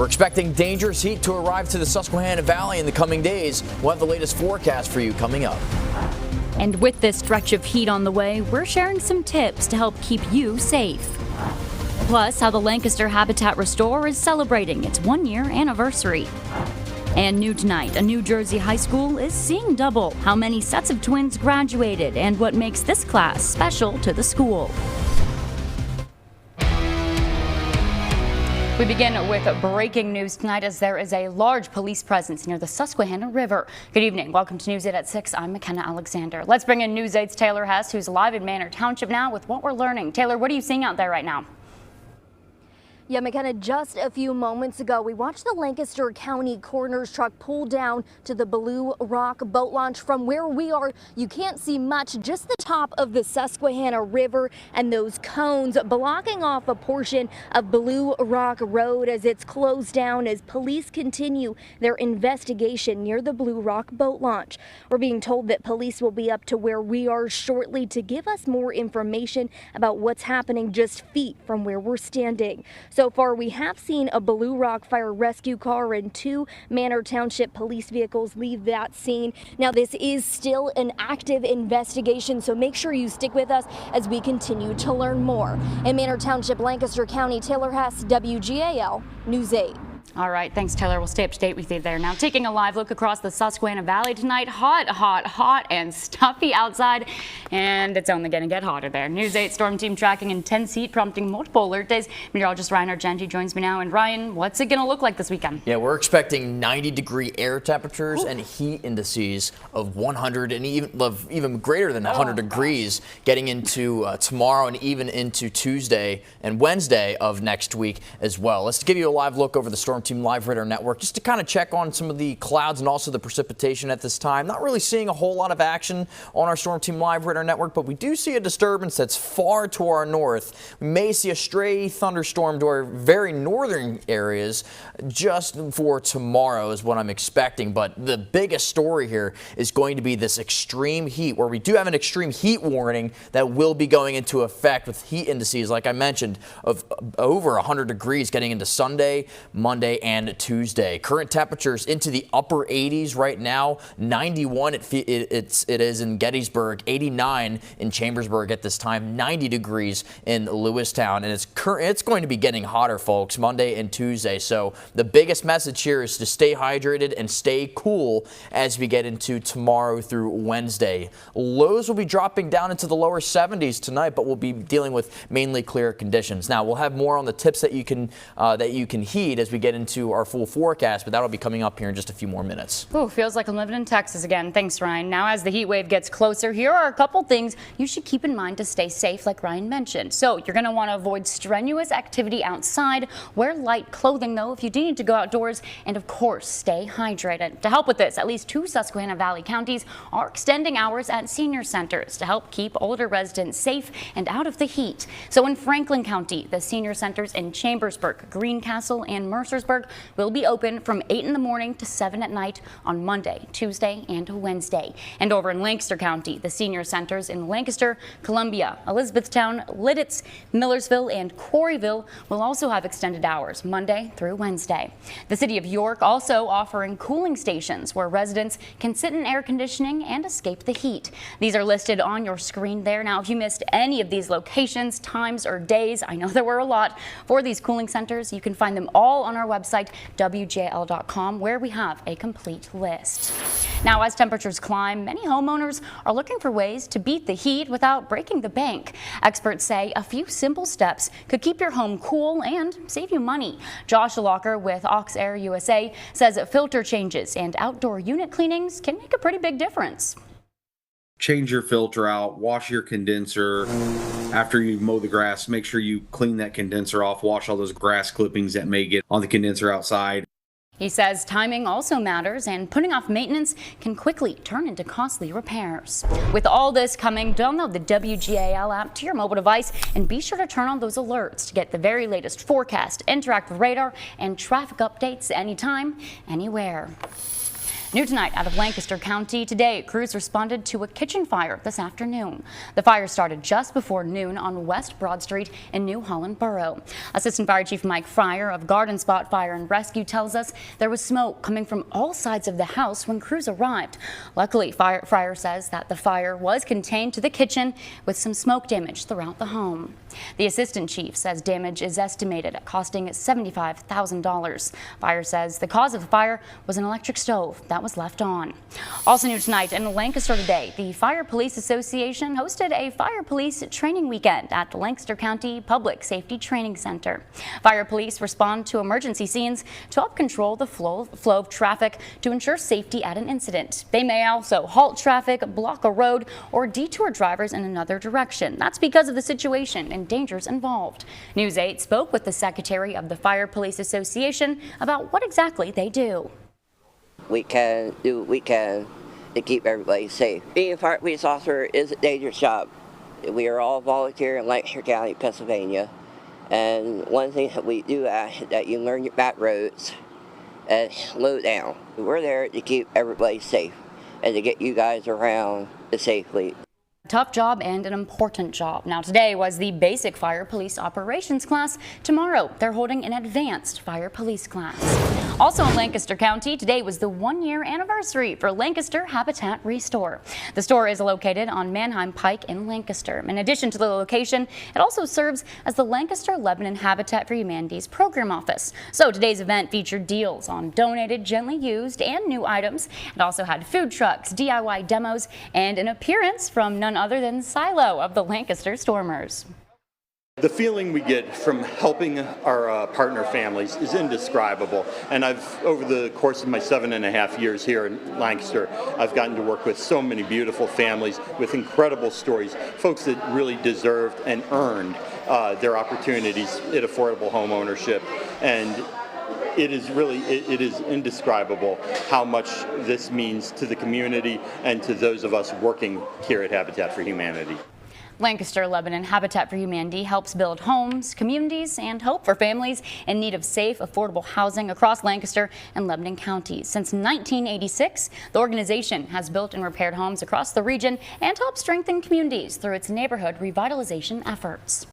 We're expecting dangerous heat to arrive to the Susquehanna Valley in the coming days. We'll have the latest forecast for you coming up. And with this stretch of heat on the way, we're sharing some tips to help keep you safe. Plus, how the Lancaster Habitat Restore is celebrating its 1-year anniversary. And new tonight, a New Jersey high school is seeing double how many sets of twins graduated and what makes this class special to the school. We begin with breaking news tonight as there is a large police presence near the Susquehanna River. Good evening. Welcome to News 8 at 6. I'm McKenna Alexander. Let's bring in News 8's Taylor Hess, who's live in Manor Township now with what we're learning. Taylor, what are you seeing out there right now? Yeah, McKenna, just a few moments ago, we watched the Lancaster County Coroner's truck pull down to the Blue Rock boat launch. From where we are, you can't see much, just the top of the Susquehanna River and those cones blocking off a portion of Blue Rock Road as it's closed down as police continue their investigation near the Blue Rock boat launch. We're being told that police will be up to where we are shortly to give us more information about what's happening just feet from where we're standing. So far, we have seen a Blue Rock fire rescue car and 2 Manor Township police vehicles leave that scene. Now, this is still an active investigation, so make sure you stick with us as we continue to learn more. In Manor Township, Lancaster County, Taylor Hess, WGAL News 8. All right, thanks, Taylor. We'll stay up to date with you there. Now, taking a live look across the Susquehanna Valley tonight. Hot and stuffy outside, and it's only going to get hotter there. News 8 storm team tracking intense heat, prompting multiple alert days. Meteorologist Ryan Argenti joins me now. And Ryan, what's it going to look like this weekend? Yeah, we're expecting 90-degree air temperatures and heat indices of 100 and even greater than 100 degrees getting into tomorrow and even into Tuesday and Wednesday of next week as well. Let's give you a live look over the Storm Team Live Radar Network just to kind of check on some of the clouds and also the precipitation at this time. Not really seeing a whole lot of action on our Storm Team Live Radar Network, but we do see a disturbance that's far to our north. We may see a stray thunderstorm to our very northern areas just for tomorrow is what I'm expecting. But the biggest story here is going to be this extreme heat, where we do have an extreme heat warning that will be going into effect with heat indices, like I mentioned, of over 100 degrees getting into Sunday, Monday, and Tuesday. Current temperatures into the upper 80s right now. 91 it is in Gettysburg, 89 in Chambersburg at this time, 90 degrees in Lewistown, and it's going to be getting hotter, folks, Monday and Tuesday. So the biggest message here is to stay hydrated and stay cool as we get into tomorrow through Wednesday. Lows will be dropping down into the lower 70s tonight, but we'll be dealing with mainly clear conditions. Now, we'll have more on the tips that you can heed as we get into our full forecast, but that'll be coming up here in just a few more minutes. Ooh, feels like I'm living in Texas again. Thanks, Ryan. Now, as the heat wave gets closer, here are a couple things you should keep in mind to stay safe, like Ryan mentioned. So you're going to want to avoid strenuous activity outside. Wear light clothing, though, if you do need to go outdoors. And, of course, stay hydrated. To help with this, at least 2 Susquehanna Valley counties are extending hours at senior centers to help keep older residents safe and out of the heat. So in Franklin County, the senior centers in Chambersburg, Greencastle, and Mercersburg will be open from 8 in the morning to 7 at night on Monday, Tuesday, and Wednesday. And over in Lancaster County, the senior centers in Lancaster, Columbia, Elizabethtown, Lidditz, Millersville, and Quarryville will also have extended hours Monday through Wednesday. The city of York also offering cooling stations where residents can sit in air conditioning and escape the heat. These are listed on your screen there. Now, if you missed any of these locations, times, or days, I know there were a lot for these cooling centers, you can find them all on our website, WJL.com, where we have a complete list. Now, as temperatures climb, many homeowners are looking for ways to beat the heat without breaking the bank. Experts say a few simple steps could keep your home cool and save you money. Josh Locker with Ox-Air USA says that filter changes and outdoor unit cleanings can make a pretty big difference. Change your filter out, wash your condenser. After you mow the grass, make sure you clean that condenser off, wash all those grass clippings that may get on the condenser outside. He says timing also matters, and putting off maintenance can quickly turn into costly repairs. With all this coming, download the WGAL app to your mobile device and be sure to turn on those alerts to get the very latest forecast, interactive radar, and traffic updates anytime, anywhere. New tonight out of Lancaster County. Today, crews responded to a kitchen fire this afternoon. The fire started just before noon on West Broad Street in New Holland Borough. Assistant Fire Chief Mike Fryer of Garden Spot Fire and Rescue tells us there was smoke coming from all sides of the house when crews arrived. Luckily, Fryer says that the fire was contained to the kitchen with some smoke damage throughout the home. The assistant chief says damage is estimated at costing $75,000. Fryer says the cause of the fire was an electric stove that was left on. Also new tonight in Lancaster today, the Fire Police Association hosted a fire police training weekend at the Lancaster County Public Safety Training Center. Fire police respond to emergency scenes to help control the flow of traffic to ensure safety at an incident. They may also halt traffic, block a road, or detour drivers in another direction. That's because of the situation and dangers involved. News 8 spoke with the secretary of the Fire Police Association about what exactly they do. We can do what we can to keep everybody safe. Being a fire police officer is a dangerous job. We are all volunteer in Lancaster County, Pennsylvania. And one thing that we do ask is that you learn your back roads and slow down. We're there to keep everybody safe and to get you guys around safely. Tough job and an important job. Now today was the basic fire police operations class. Tomorrow they're holding an advanced fire police class. Also in Lancaster County, today was the 1-year anniversary for Lancaster Habitat Restore. The store is located on Manheim Pike in Lancaster. In addition to the location, it also serves as the Lancaster Lebanon Habitat for Humanity's program office. So today's event featured deals on donated, gently used, and new items. It also had food trucks, DIY demos, and an appearance from none other than Silo of the Lancaster Stormers. The feeling we get from helping our partner families is indescribable. And over the course of my 7.5 years here in Lancaster, I've gotten to work with so many beautiful families with incredible stories, folks that really deserved and earned their opportunities at affordable home ownership. And it is indescribable how much this means to the community and to those of us working here at Habitat for Humanity. Lancaster Lebanon Habitat for Humanity helps build homes, communities, and hope for families in need of safe, affordable housing across Lancaster and Lebanon counties. Since 1986, the organization has built and repaired homes across the region and helped strengthen communities through its neighborhood revitalization efforts.